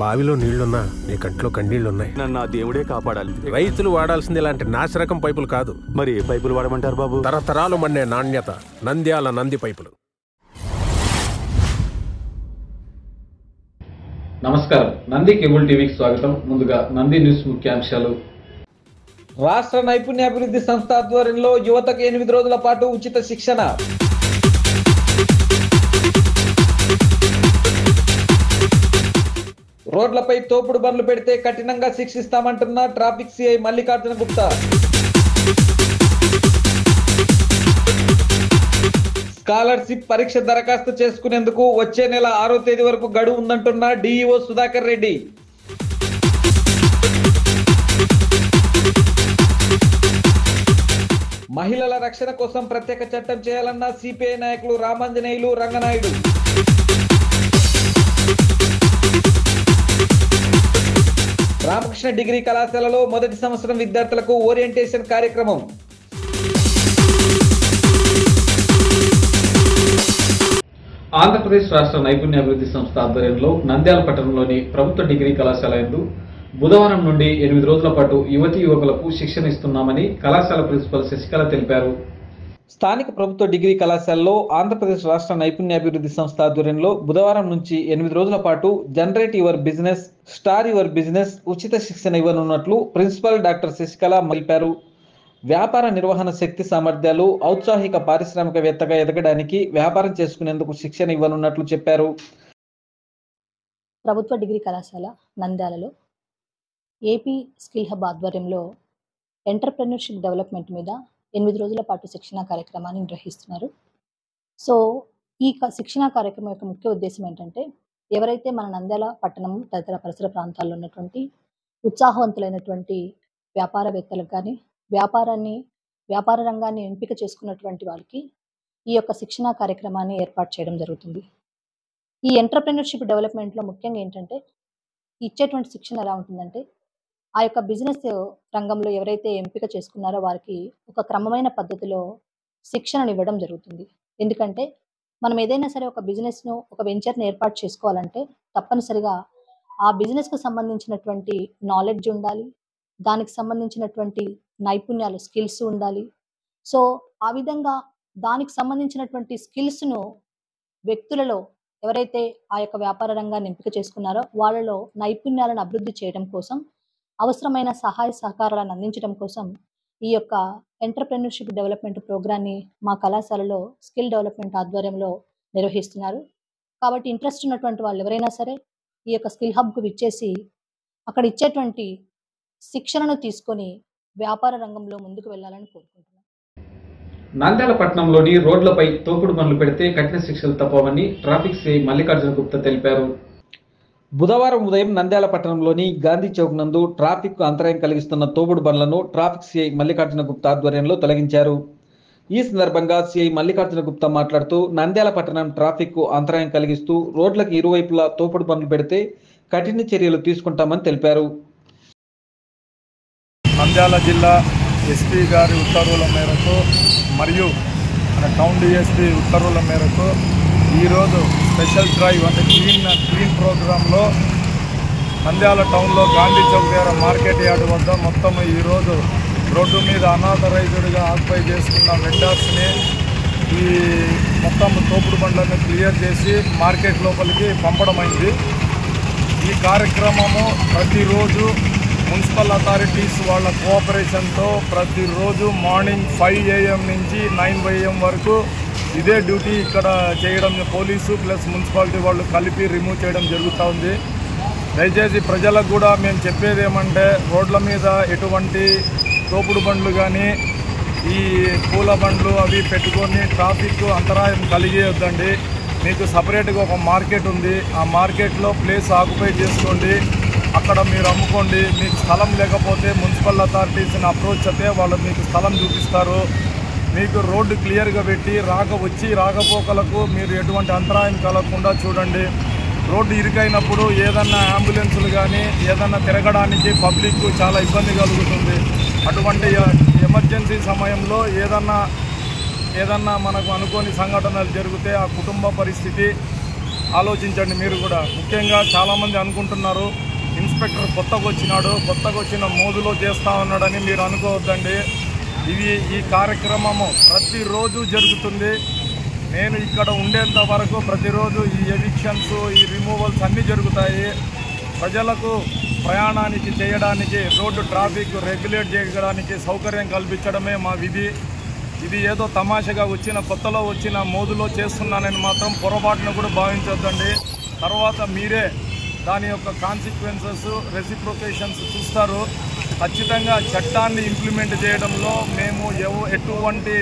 బావిలో నీళ్లున్నా నీ కంట్లో కన్నీళ్లున్నాయి. నన్ను ఆ దేవుడే కాపాడాలి. రైతులు వాడాల్సింది ఇలాంటి నాసిరకం పైపులు కాదు. మరి ఏ పైపులు వాడమంటారు బాబు? తరతరాలు మన్నే నాణ్యత నంద్యాల నంది పైపులు. నమస్కారం, నంది కేబుల్ టీవీకి స్వాగతం. ముందుగా నంది న్యూస్ ముఖ్యాంశాలు. రాష్ట్ర నైపుణ్యాభివృద్ధి సంస్థ ఆధ్వర్యంలో యువతకు 8 రోజుల పాటు ఉచిత శిక్షణ. రోడ్లపై తోపుడు బండ్లు పెడితే కఠినంగా శిక్షిస్తామంటున్న traffic CI Mallikarjuna Gupta. Scholarship పరీక్ష దరఖాస్తు చేసుకునేందుకు వచ్చే నెల 6వ తేదీ వరకు గడువు ఉందంటున్న డిఈఓ సుధాకర్ రెడ్డి. మహిళల రక్షణ కోసం ప్రత్యేక చట్టం చేయాలన్న సిపిఐ నాయకులు రామాంజనేయులు, రంగనాయుడు. రామకృష్ణ డిగ్రీ కళాశాలలో మొదటి సంవత్సరం విద్యార్థులకు ఓరియంటేషన్ కార్యక్రమం. ఆంధ్రప్రదేశ్ రాష్ట్ర నైపుణ్యాభివృద్ధి సంస్థ ఆధ్వర్యంలో నంద్యాల పట్టణంలోని ప్రభుత్వ డిగ్రీ కళాశాల యందు బుధవారం నుండి 8 రోజుల పాటు యువతీ యువకులకు శిక్షణ ఇస్తున్నామని కళాశాల ప్రిన్సిపల్ శశికళ తెలిపారు. స్థానిక ప్రభుత్వ డిగ్రీ కళాశాలలో ఆంధ్రప్రదేశ్ రాష్ట్ర నైపుణ్యాభివృద్ధి సంస్థ ఆధ్వర్యంలో బుధవారం నుంచి 8 రోజుల పాటు generate your business, star your business ఉచిత శిక్షణ ఇవ్వనున్నట్లు ప్రిన్సిపల్ డాక్టర్ శశికళ తెలిపారు. వ్యాపార నిర్వహణ శక్తి సామర్థ్యాలు, ఔత్సాహిక పారిశ్రామికవేత్తగా ఎదగడానికి వ్యాపారం చేసుకునేందుకు శిక్షణ ఇవ్వనున్నట్లు చెప్పారు. ప్రభుత్వ డిగ్రీ కళాశాల నంద్యాలలో ఏపీ స్కిల్ హబ్ ఆధ్వర్యంలో ఎంటర్‌ప్రెన్యూర్‌షిప్ డెవలప్మెంట్ మీద 8 రోజుల పాటు శిక్షణా కార్యక్రమాన్ని నిర్వహిస్తున్నారు. సో ఈ శిక్షణా కార్యక్రమం యొక్క ముఖ్య ఉద్దేశం ఏంటంటే, ఎవరైతే మన నంద్యాల పట్టణం తదితర పరిసర ప్రాంతాల్లో ఉన్నటువంటి ఉత్సాహవంతులైనటువంటి వ్యాపారవేత్తలకు కానీ, వ్యాపార రంగాన్ని ఎంపిక చేసుకున్నటువంటి వాళ్ళకి ఈ యొక్క శిక్షణా కార్యక్రమాన్ని ఏర్పాటు చేయడం జరుగుతుంది. ఈ ఎంటర్‌ప్రెన్యూర్‌షిప్ డెవలప్మెంట్లో ముఖ్యంగా ఏంటంటే, ఇచ్చేటువంటి శిక్షణ ఎలా ఉంటుందంటే, ఆ యొక్క బిజినెస్ రంగంలో ఎవరైతే ఎంపిక చేసుకున్నారో వారికి ఒక క్రమమైన పద్ధతిలో శిక్షణను ఇవ్వడం జరుగుతుంది. ఎందుకంటే మనం ఏదైనా సరే ఒక బిజినెస్‌ను, ఒక వెంచర్‌ని ఏర్పాటు చేసుకోవాలంటే తప్పనిసరిగా ఆ బిజినెస్‌కు సంబంధించినటువంటి నాలెడ్జ్ ఉండాలి. దానికి సంబంధించినటువంటి నైపుణ్యాలు, స్కిల్స్ ఉండాలి. సో ఆ విధంగా దానికి సంబంధించినటువంటి స్కిల్స్‌ను వ్యక్తులలో ఎవరైతే ఆ యొక్క వ్యాపార రంగాన్ని ఎంపిక చేసుకున్నారో వాళ్ళలో నైపుణ్యాలను అభివృద్ధి చేయడం కోసం, అవసరమైన సహాయ సహకారాలను అందించడం కోసం ఈ యొక్క ఎంటర్‌ప్రెన్యూర్‌షిప్ డెవలప్మెంట్ ప్రోగ్రామ్‌ని మా కళాశాలలో స్కిల్ డెవలప్మెంట్ ఆధ్వర్యంలో నిర్వహిస్తున్నారు. కాబట్టి ఇంట్రెస్ట్ ఉన్నటువంటి వాళ్ళు ఎవరైనా సరే ఈ యొక్క స్కిల్ హబ్‌కు విచ్చేసి అక్కడ ఇచ్చేటువంటి శిక్షణను తీసుకొని వ్యాపార రంగంలో ముందుకు వెళ్ళాలని కోరుకుంటున్నాను. నంద్యాల పట్టణంలోని రోడ్లపై తోపుడు బండ్లు పెడితే కఠిన శిక్షలు తప్పవని ట్రాఫిక్ సిఐ మల్లికార్జున గుప్తా తెలిపారు. బుధవారం ఉదయం నంద్యాల పట్టణంలోని గాంధీ చౌక్ నందు ట్రాఫిక్ అంతరాయం కలిగిస్తున్న తోపుడు బండ్లను ట్రాఫిక్ సిఐ మల్లికార్జున గుప్తా ఆధ్వర్యంలో తొలగించారు. ఈ సందర్భంగా సిఐ మల్లికార్జున గుప్తా మాట్లాడుతూ, నంద్యాల పట్టణం ట్రాఫిక్ అంతరాయం కలిగిస్తూ రోడ్లకు ఇరువైపులా తోపుడు బండ్లు పెడితే కఠిన చర్యలు తీసుకుంటామని తెలిపారు. నంద్యాల జిల్లా ఎస్పీ గారి ఉత్తర్వుల మేరకు మరియు మన టౌన్ డిఎస్పీ ఉత్తర్వుల మేరకు ఈరోజు స్పెషల్ డ్రైవ్ అంటే క్లీన్ ప్రోగ్రాంలో నంద్యాల టౌన్లో గాంధీ చౌక్ దగ్గర మార్కెట్ యార్డ్ వద్ద మొత్తం ఈరోజు రోడ్డు మీద అనాథరైజ్డ్గా ఆక్యుపై చేసుకున్న వెండర్స్ని ఈ మొత్తం తోపుడు బండ్లను క్లియర్ చేసి మార్కెట్ లోపలికి పంపడమైంది. ఈ కార్యక్రమము ప్రతిరోజు మున్సిపల్ అథారిటీస్ వాళ్ళ కోఆపరేషన్తో ప్రతిరోజు మార్నింగ్ 5 AM నుంచి 9 AM వరకు ఇదే డ్యూటీ ఇక్కడ చేయడం, పోలీసు ప్లస్ మున్సిపాలిటీ వాళ్ళు కలిపి రిమూవ్ చేయడం జరుగుతూ ఉంది. దయచేసి ప్రజలకు కూడా మేము చెప్పేది ఏమంటే, రోడ్ల మీద ఎటువంటి తోపుడు బండ్లు కానీ ఈ పూల బండ్లు అవి పెట్టుకొని ట్రాఫిక్ అంతరాయం కలిగేయొద్దండి. మీకు సపరేట్గా ఒక మార్కెట్ ఉంది, ఆ మార్కెట్లో ప్లేస్ ఆక్యుపై చేసుకోండి, అక్కడ మీరు అమ్ముకోండి. మీకు స్థలం లేకపోతే మున్సిపల్ అథారిటీస్ని అప్రోచ్ అయితే వాళ్ళు మీకు స్థలం చూపిస్తారు. మీకు రోడ్డు క్లియర్గా పెట్టి రాకపోకలకు మీరు ఎటువంటి అంతరాయం కలగకుండా చూడండి. రోడ్డు ఇరుకైనప్పుడు ఏదన్నా అంబులెన్సులు కానీ ఏదన్నా తిరగడానికి పబ్లిక్ చాలా ఇబ్బంది కలుగుతుంది. అటువంటి ఎమర్జెన్సీ సమయంలో ఏదన్నా మనకు అనుకోని సంఘటనలు జరిగితే ఆ కుటుంబ పరిస్థితి ఆలోచించండి మీరు కూడా. ముఖ్యంగా చాలామంది అనుకుంటున్నారు ఇన్స్పెక్టర్ కొత్తగా వచ్చిన మోదులో చేస్తా ఉన్నాడని మీరు అనుకోవద్దండి. ఈ కార్యక్రమము ప్రతిరోజు జరుగుతుంది. నేను ఇక్కడ ఉండేంత వరకు ప్రతిరోజు ఈ ఎవిక్షన్స్, ఈ రిమూవల్స్ అన్నీ జరుగుతాయి. ప్రజలకు ప్రయాణానికి చేయడానికి, రోడ్డు ట్రాఫిక్ రెగ్యులేట్ చేయడానికి సౌకర్యం కల్పించడమే మా విధి. ఇది ఏదో తమాషగా కొత్తలో వచ్చిన మోదులో చేస్తున్నానని మాత్రం పొరపాటును కూడా భావించొద్దండి. తర్వాత మీరే దాని యొక్క కాన్సిక్వెన్సెస్, రెసిప్రొకేషన్స్ చూస్తారు. ఖచ్చితంగా చట్టాన్ని ఇంప్లిమెంట్ చేయడంలో మేము ఎటువంటి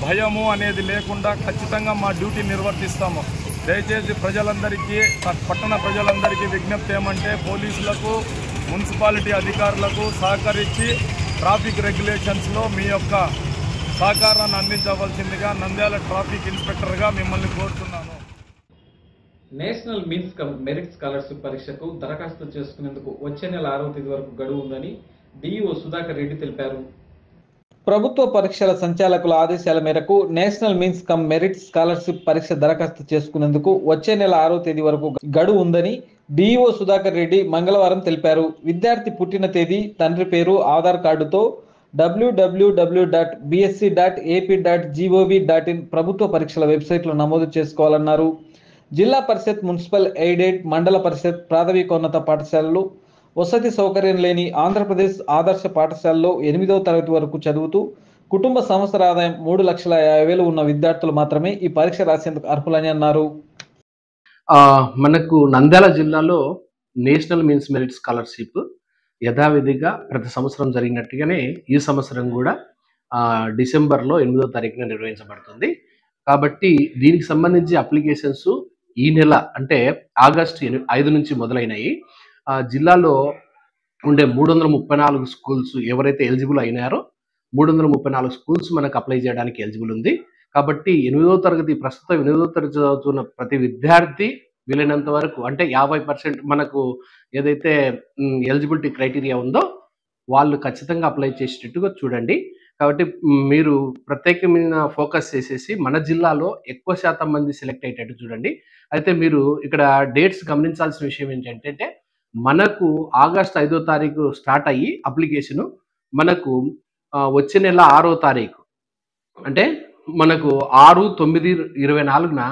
భయము అనేది లేకుండా ఖచ్చితంగా మా డ్యూటీ నిర్వర్తిస్తాము. దయచేసి ప్రజలందరికీ, పట్టణ ప్రజలందరికీ విజ్ఞప్తి ఏమంటే పోలీసులకు, మున్సిపాలిటీ అధికారులకు సహకరించి ట్రాఫిక్ రెగ్యులేషన్స్లో మీ యొక్క సహకారాన్ని అందించవలసిందిగా నంద్యాల ట్రాఫిక్ ఇన్స్పెక్టర్గా మిమ్మల్ని కోరుతున్నాను. National means come merit scholarship పరీక్షకు దరఖాస్తు చేసుకునేందుకు వచ్చే నెల 6వ తేదీ వరకు గడువు ఉందని డిఈఓ సుధాకర్ రెడ్డి తెలిపారు. ప్రభుత్వ పరీక్షల సంచాలకుల ఆదేశాల మేరకు national means come merit scholarship పరీక్ష దరఖాస్తు చేసుకునేందుకు వచ్చే నెల 6వ తేదీ వరకు గడువు ఉందని డిఈఓ సుధాకర్ రెడ్డి మంగళవారం తెలిపారు. విద్యార్థి పుట్టిన తేదీ, తండ్రి పేరు, ఆధార్ కార్డుతో www.bsc.ap.gov.in ప్రభుత్వ పరీక్షల వెబ్సైట్లో నమోదు చేసుకోవాలన్నారు. జిల్లా పరిషత్, మున్సిపల్ ఎయిడెడ్, మండల పరిషత్, ప్రాథమికోన్నత పాఠశాలలు, వసతి సౌకర్యం లేని ఆంధ్రప్రదేశ్ ఆదర్శ పాఠశాలలో 8వ తరగతి వరకు చదువుతూ కుటుంబ సంవత్సర ఆదాయం 3,50,000 ఉన్న విద్యార్థులు మాత్రమే ఈ పరీక్ష రాసేందుకు అర్హులని అన్నారు. మనకు నంద్యాల జిల్లాలో నేషనల్ మీన్స్ మెరిట్ స్కాలర్షిప్ యథావిధిగా ప్రతి సంవత్సరం జరిగినట్టుగానే ఈ సంవత్సరం కూడా డిసెంబర్లో 8వ తారీఖున నిర్వహించబడుతుంది. కాబట్టి దీనికి సంబంధించి అప్లికేషన్స్ ఈ నెల అంటే ఆగస్టు 5 నుంచి మొదలైనవి. జిల్లాలో ఉండే 334 స్కూల్స్ ఎవరైతే ఎలిజిబుల్ అయినారో 334 స్కూల్స్ మనకు అప్లై చేయడానికి ఎలిజిబుల్ ఉంది. కాబట్టి ప్రస్తుతం 8వ తరగతి చదువుతున్న ప్రతి విద్యార్థి వీలైనంత వరకు అంటే 50% మనకు ఏదైతే ఎలిజిబిలిటీ క్రైటీరియా ఉందో వాళ్ళు ఖచ్చితంగా అప్లై చేసేటట్టుగా చూడండి. కాబట్టి మీరు ప్రత్యేకమైన ఫోకస్ చేసేసి మన జిల్లాలో ఎక్కువ శాతం మంది సెలెక్ట్ అయ్యేటట్టు చూడండి. అయితే మీరు ఇక్కడ డేట్స్ గమనించాల్సిన విషయం ఏంటంటే మనకు ఆగస్టు 5వ తారీఖు స్టార్ట్ అయ్యి అప్లికేషను మనకు వచ్చే నెల 6వ తారీఖు అంటే మనకు 6/9/24న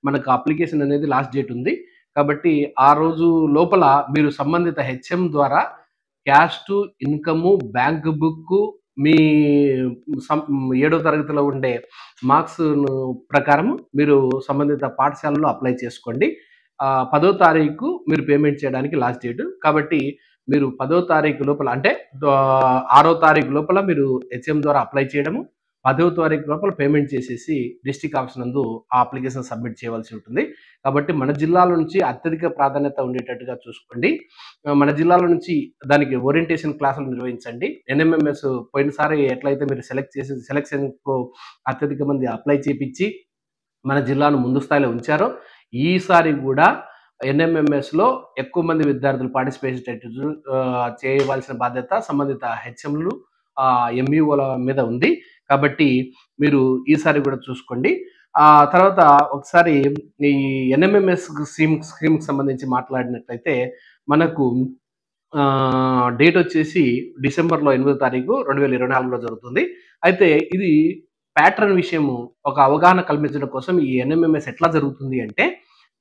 మనకు అప్లికేషన్ అనేది లాస్ట్ డేట్ ఉంది. కాబట్టి ఆ రోజు లోపల మీరు సంబంధిత హెచ్ఎం ద్వారా క్యాస్ట్, ఇన్కము, బ్యాంక్ బుక్, మీ 7వ తరగతిలో ఉండే మార్క్స్ ప్రకారం మీరు సంబంధిత పాఠశాలలో అప్లై చేసుకోండి. 10వ తారీఖు మీరు పేమెంట్ చేయడానికి లాస్ట్ డేట్. కాబట్టి మీరు 10వ తారీఖు లోపల అంటే 6వ తారీఖు లోపల మీరు హెచ్ఎం ద్వారా అప్లై చేయడము, 10వ తారీఖు లోపల పేమెంట్ చేసేసి డిస్ట్రిక్ట్ ఆఫీస్ నందు ఆ అప్లికేషన్ సబ్మిట్ చేయవలసి ఉంటుంది. కాబట్టి మన జిల్లాలో నుంచి అత్యధిక ప్రాధాన్యత ఉండేటట్టుగా చూసుకోండి. మన జిల్లాలో నుంచి దానికి ఓరియంటేషన్ క్లాసులు నిర్వహించండి. ఎన్ఎంఎంఎస్ పోయినసారి ఎట్లయితే మీరు సెలెక్షన్కు అత్యధిక మంది అప్లై చేపించి మన జిల్లాను ముందు స్థాయిలో ఉంచారో ఈసారి కూడా ఎన్ఎంఎంఎస్లో ఎక్కువ మంది విద్యార్థులు పార్టిసిపేట్ చేయవలసిన బాధ్యత సంబంధిత హెచ్ఎంలు, ఎంఈఓల మీద ఉంది. కాబట్టి మీరు ఈసారి కూడా చూసుకోండి. తర్వాత ఒకసారి ఈ ఎన్ఎంఎంఎస్ స్కీమ్కి సంబంధించి మాట్లాడినట్లయితే మనకు డేట్ వచ్చేసి డిసెంబర్లో 8వ తారీఖు 2024లో జరుగుతుంది. అయితే ఇది ప్యాటర్న్ విషయము ఒక అవగాహన కల్పించడం కోసం ఈ ఎన్ఎంఎంఎస్ ఎట్లా జరుగుతుంది అంటే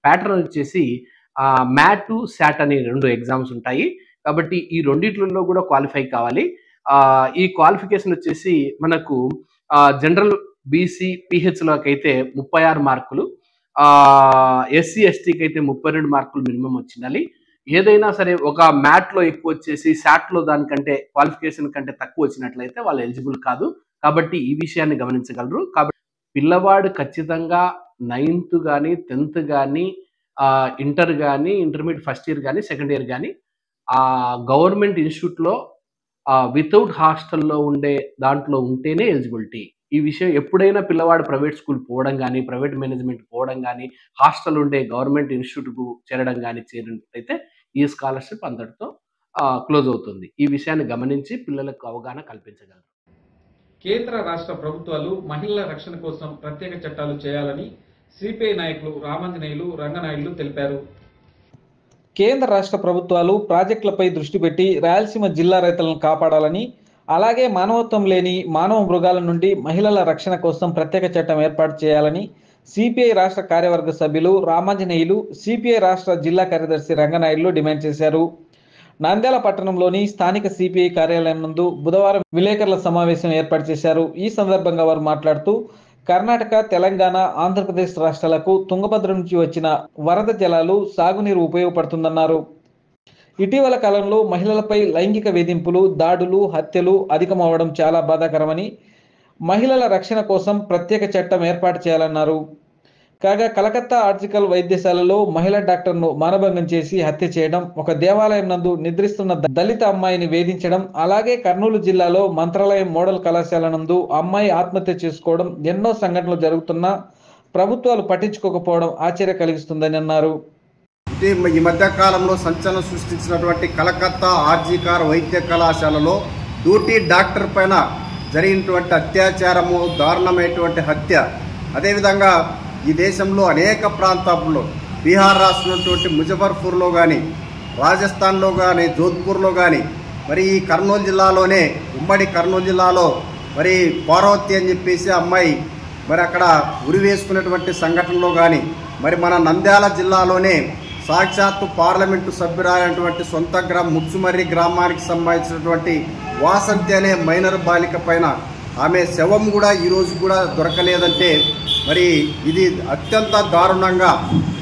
ప్యాటర్న్ వచ్చేసి మ్యాట్, శాట్ అనే 2 ఎగ్జామ్స్ ఉంటాయి. కాబట్టి ఈ రెండిట్లలో కూడా క్వాలిఫై కావాలి. ఈ క్వాలిఫికేషన్ వచ్చేసి మనకు జనరల్, బీసీ, పిహెచ్లోకి అయితే 36 మార్కులు, ఎస్సీ ఎస్టీకి అయితే 32 మార్కులు మినిమం వచ్చిండాలి. ఏదైనా సరే ఒక మ్యాట్లో ఎక్కువ వచ్చేసి శాట్లో దానికంటే క్వాలిఫికేషన్ కంటే తక్కువ వచ్చినట్లయితే వాళ్ళు ఎలిజిబుల్ కాదు. కాబట్టి ఈ విషయాన్ని గమనించగలరు. కాబట్టి పిల్లవాడు ఖచ్చితంగా 9th కానీ 10th కానీ ఇంటర్ కానీ ఇంటర్మీడియట్ ఫస్ట్ ఇయర్ కానీ సెకండ్ ఇయర్ కానీ గవర్నమెంట్ ఇన్స్టిట్యూట్లో వితౌట్ హాస్టల్లో ఉండే దాంట్లో ఉంటేనే ఎలిజిబిలిటీ. ఈ విషయం ఎప్పుడైనా పిల్లవాడు ప్రైవేట్ స్కూల్ పోవడం కానీ ప్రైవేట్ మేనేజ్మెంట్ పోవడం కానీ హాస్టల్ ఉండే గవర్నమెంట్ ఇన్స్టిట్యూట్కు చేరడం కానీ చేరినట్లయితే ఈ స్కాలర్షిప్ అంతటితో క్లోజ్ అవుతుంది. ఈ విషయాన్ని గమనించి పిల్లలకు అవగాహన కల్పించగలరు. కేంద్ర రాష్ట్ర ప్రభుత్వాలు మహిళల రక్షణ కోసం ప్రత్యేక చట్టాలు చేయాలని సిపిఐ నాయకులు రామాంజనేయులు, రంగనాయుడు తెలిపారు. కేంద్ర రాష్ట్ర ప్రభుత్వాలు ప్రాజెక్టులపై దృష్టి పెట్టి రాయలసీమ జిల్లా రైతులను కాపాడాలని, అలాగే మానవత్వం లేని మానవ మృగాల నుండి మహిళల రక్షణ కోసం ప్రత్యేక చట్టం ఏర్పాటు చేయాలని సిపిఐ రాష్ట్ర కార్యవర్గ సభ్యులు రామాంజనేయులు, సిపిఐ రాష్ట్ర జిల్లా కార్యదర్శి రంగనాయుడు డిమాండ్ చేశారు. నంద్యాల పట్టణంలోని స్థానిక సిపిఐ కార్యాలయం నందు బుధవారం విలేకరుల సమావేశం ఏర్పాటు చేశారు. ఈ సందర్భంగా వారు మాట్లాడుతూ కర్ణాటక, తెలంగాణ, ఆంధ్రప్రదేశ్ రాష్ట్రాలకు తుంగభద్ర నుంచి వచ్చిన వరద జలాలు సాగునీరు ఉపయోగపడుతుందన్నారు. ఇటీవల కాలంలో మహిళలపై లైంగిక వేధింపులు, దాడులు, హత్యలు అధికమవడం చాలా బాధాకరమని, మహిళల రక్షణ కోసం ప్రత్యేక చట్టం ఏర్పాటు చేయాలన్నారు. కాగా కలకత్తా ఆర్జికల్ వైద్యశాలలో మహిళా డాక్టర్ను మానభంగం చేసి హత్య చేయడం, ఒక దేవాలయం నందు నిద్రిస్తున్న దళిత అమ్మాయిని వేధించడం, అలాగే కర్నూలు జిల్లాలో మంత్రాలయం మోడల్ కళాశాల నందు అమ్మాయి ఆత్మహత్య చేసుకోవడం ఎన్నో సంఘటనలు జరుగుతున్నా ప్రభుత్వాలు పట్టించుకోకపోవడం ఆశ్చర్య కలిగిస్తుందని అన్నారు. ఈ మధ్య కాలంలో సంచలనం సృష్టించినటువంటి కలకత్తా ఆర్జికర్ వైద్య కళాశాలలో డ్యూటీ డాక్టర్ పైన జరిగినటువంటి అత్యాచారము, దారుణమైనటువంటి హత్య, అదేవిధంగా ఈ దేశంలో అనేక ప్రాంతాల్లో బీహార్ రాష్ట్రంలోటువంటి ముజఫర్పూర్లో కానీ, రాజస్థాన్లో కానీ, జోధ్పూర్లో కానీ, మరి ఈ కర్నూలు జిల్లాలోనే ఉమ్మడి కర్నూలు జిల్లాలో మరి పార్వతి అని చెప్పేసి అమ్మాయి మరి అక్కడ ఉరి వేసుకున్నటువంటి సంఘటనలో కానీ, మరి మన నంద్యాల జిల్లాలోనే సాక్షాత్తు పార్లమెంటు సభ్యురాలైనటువంటి సొంత ముచ్చుమర్రి గ్రామానికి సంబంధించినటువంటి వాసంతి అనే మైనర్ బాలిక పైన ఆమె శవం కూడా ఈరోజు కూడా దొరకలేదంటే మరి ఇది అత్యంత దారుణంగా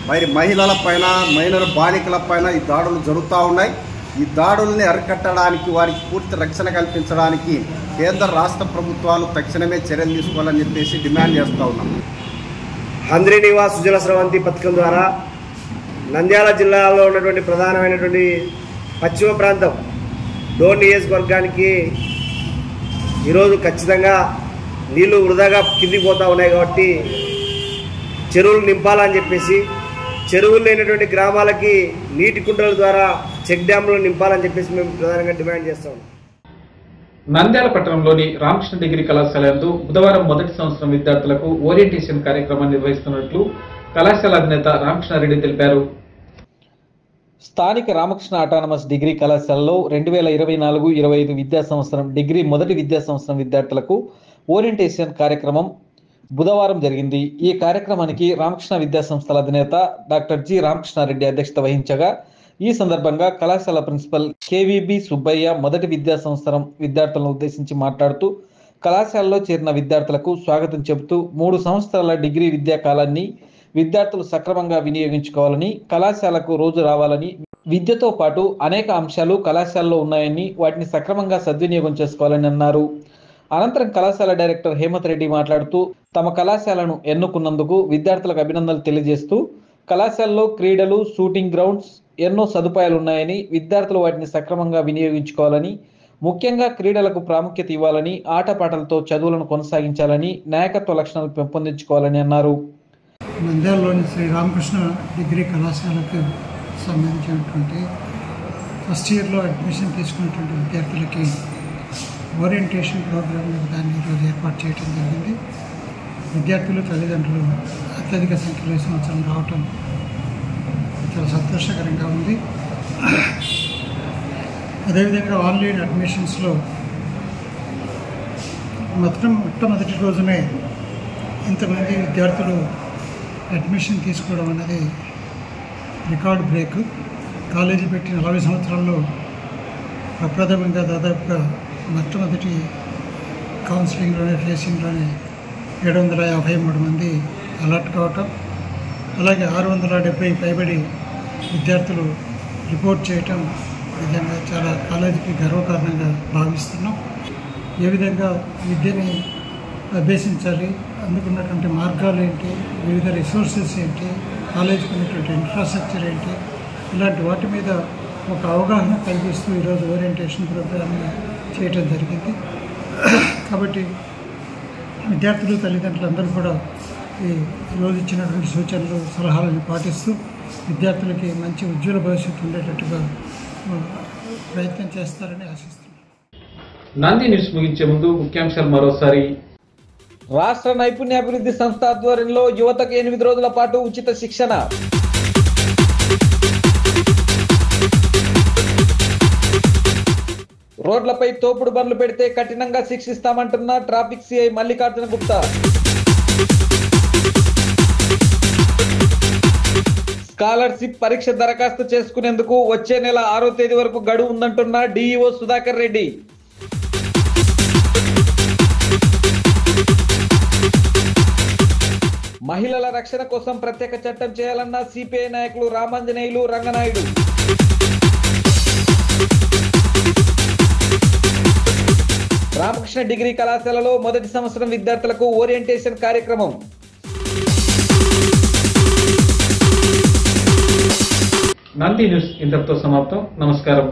మరి మహిళల పైన, మైనర్ బాలికల పైన ఈ దాడులు జరుగుతూ ఉన్నాయి. ఈ దాడుల్ని అరికట్టడానికి, వారికి పూర్తి రక్షణ కల్పించడానికి కేంద్ర రాష్ట్ర ప్రభుత్వాలు తక్షణమే చర్యలు తీసుకోవాలని చెప్పేసి డిమాండ్ చేస్తూ ఉన్నాం. హంద్రీ నివాస్ సుజల స్రవంతి పథకం ద్వారా నంద్యాల జిల్లాలో ఉన్నటువంటి ప్రధానమైనటువంటి పశ్చిమ ప్రాంతం డోన్ నియోజకవర్గానికి ఈరోజు ఖచ్చితంగా నీళ్లు వృధాగా కిందికి పోతూ ఉన్నాయి. కాబట్టి చెరువులు నింపాలని చెప్పేసి, చెరువులు లేనటువంటి గ్రామాలకి నీటి కుంటల ద్వారా చెక్ డ్యామ్లు నింపాలని చెప్పేసి మేము ప్రధానంగా డిమాండ్ చేస్తాం. నంద్యాల పట్టణంలోని రామకృష్ణ డిగ్రీ కళాశాల యందు బుధవారం మొదటి సంవత్సరం విద్యార్థులకు ఓరియంటేషన్ కార్యక్రమాన్ని నిర్వహిస్తున్నట్లు కళాశాల అధినేత రామకృష్ణారెడ్డి తెలిపారు. స్థానిక రామకృష్ణ అటానమస్ డిగ్రీ కళాశాలలో 2024-25 విద్యా సంవత్సరం డిగ్రీ మొదటి విద్యా సంవత్సరం విద్యార్థులకు ఓరియంటేషన్ కార్యక్రమం బుధవారం జరిగింది. ఈ కార్యక్రమానికి రామకృష్ణ విద్యా సంస్థల అధినేత డాక్టర్ జి రామకృష్ణారెడ్డి అధ్యక్షత వహించగా, ఈ సందర్భంగా కళాశాల ప్రిన్సిపల్ కేవీబీ సుబ్బయ్య మొదటి విద్యా సంవత్సరం విద్యార్థులను ఉద్దేశించి మాట్లాడుతూ కళాశాలలో చేరిన విద్యార్థులకు స్వాగతం చెబుతూ 3 సంవత్సరాల డిగ్రీ విద్యా కాలాన్ని విద్యార్థులు సక్రమంగా వినియోగించుకోవాలని, కళాశాలకు రోజు రావాలని, విద్యతో పాటు అనేక అంశాలు కళాశాలలో ఉన్నాయని వాటిని సక్రమంగా సద్వినియోగం చేసుకోవాలని అన్నారు. అనంతరం కళాశాల డైరెక్టర్ హేమంత్ రెడ్డి మాట్లాడుతూ తమ కళాశాలను ఎన్నుకున్నందుకు విద్యార్థులకు అభినందనలు తెలియజేస్తూ కళాశాలలో క్రీడలు, షూటింగ్ గ్రౌండ్స్ ఎన్నో సదుపాయాలు ఉన్నాయని, విద్యార్థులు వాటిని సక్రమంగా వినియోగించుకోవాలని, ముఖ్యంగా క్రీడలకు ప్రాముఖ్యత ఇవ్వాలని, ఆటపాటలతో చదువులను కొనసాగించాలని, నాయకత్వ లక్షణాలు పెంపొందించుకోవాలని అన్నారు. నంద్యాలలోని శ్రీ రామకృష్ణ డిగ్రీ కళాశాలకు సంబంధించినటువంటి ఫస్ట్ ఇయర్లో అడ్మిషన్ తీసుకున్నటువంటి విద్యార్థులకి ఓరియంటేషన్ ప్రోగ్రామ్ దాన్ని ఈరోజు ఏర్పాటు చేయడం జరిగింది. విద్యార్థులు, తల్లిదండ్రులు అత్యధిక సంఖ్యలో ఈ సంవత్సరం రావటం చాలా సంతోషకరంగా ఉంది. అదేవిధంగా ఆన్లైన్ అడ్మిషన్స్లో మొట్టమొదటి రోజునే ఇంతమంది విద్యార్థులు అడ్మిషన్ తీసుకోవడం అనేది రికార్డ్ బ్రేక్. కాలేజీ పెట్టి 40 సంవత్సరాల్లో ప్రప్రథమంగా దాదాపుగా మొట్టమొదటి కౌన్సిలింగ్లోనే, ఫేసింగ్లోనే 753 మంది అలర్ట్ కావటం, అలాగే 670 పైబడి విద్యార్థులు రిపోర్ట్ చేయటం నిజంగా చాలా కాలేజీకి గర్వకారణంగా భావిస్తున్నాం. ఏ విధంగా విద్యని అభ్యసించాలి, అందుకున్నటువంటి మార్గాలు ఏంటి, వివిధ రిసోర్సెస్ ఏంటి, కాలేజీకి ఉన్నటువంటి ఇన్ఫ్రాస్ట్రక్చర్ ఏంటి, ఇలాంటి వాటి మీద ఒక అవగాహన కల్పిస్తూ ఈరోజు ఓరియంటేషన్ ప్రోగ్రామ్ని చేయటం జరిగింది. కాబట్టి విద్యార్థులు, తల్లిదండ్రులు అందరూ కూడా ఈరోజు ఇచ్చినటువంటి సూచనలు, సలహాలను పాటిస్తూ విద్యార్థులకి మంచి ఉజ్వల భవిష్యత్తు ఉండేటట్టుగా ప్రయత్నం చేస్తారని ఆశిస్తున్నాను. నంది న్యూస్ ముగించే ముందు ముఖ్యాంశాలు మరోసారి. రాష్ట్ర నైపుణ్యాభివృద్ధి సంస్థ ఆధ్వర్యంలో యువతకు 8 రోజుల పాటు ఉచిత శిక్షణ. రోడ్లపై తోపుడు బండ్లు పెడితే కఠినంగా శిక్షిస్తామంటున్న traffic CI Mallikarjuna Gupta. Scholarship పరీక్ష దరఖాస్తు చేసుకునేందుకు వచ్చే నెల 6వ తేదీ వరకు గడువు ఉందంటున్న డిఈఓ సుధాకర్ రెడ్డి. మహిళల రక్షణ కోసం ప్రత్యేక చట్టం చేయాలన్న సిపిఐ నాయకులు రామాంజనేయులు, రంగనాయుడు. రామకృష్ణ డిగ్రీ కళాశాలలో మొదటి సంవత్సరం విద్యార్థులకు ఓరియంటేషన్ కార్యక్రమం. నంది న్యూస్ ఇంతటితో సమాప్తం. నమస్కారం.